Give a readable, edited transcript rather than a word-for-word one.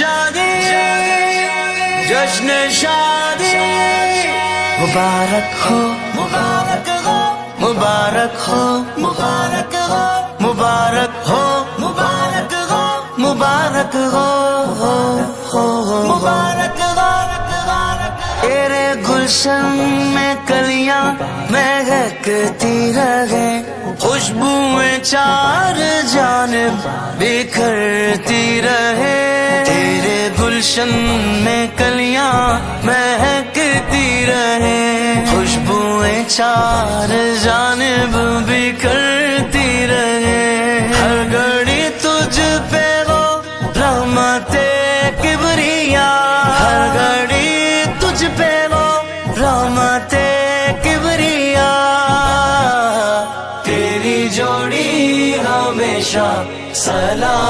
شادی جشن شادی مبارک ہو مبارک ہو مبارک ہو مبارک ہو مبارک ہو مبارک ہو مبارک ہو مبارک ہو تیرے گلشن میں کلیاں مہکتی رہیں خوشبوئیں چار جانب بکھرتی رہے تیرے گلشن میں کلیاں مہکتی رہے خوشبوئیں چار جانب بکھرتی رہے ہر گھڑی تجھ پہ ہو رحمت کبریا ہر گھڑی تجھ پہ ہو رحمت کبریا تیری جوڑی ہمیشہ سلام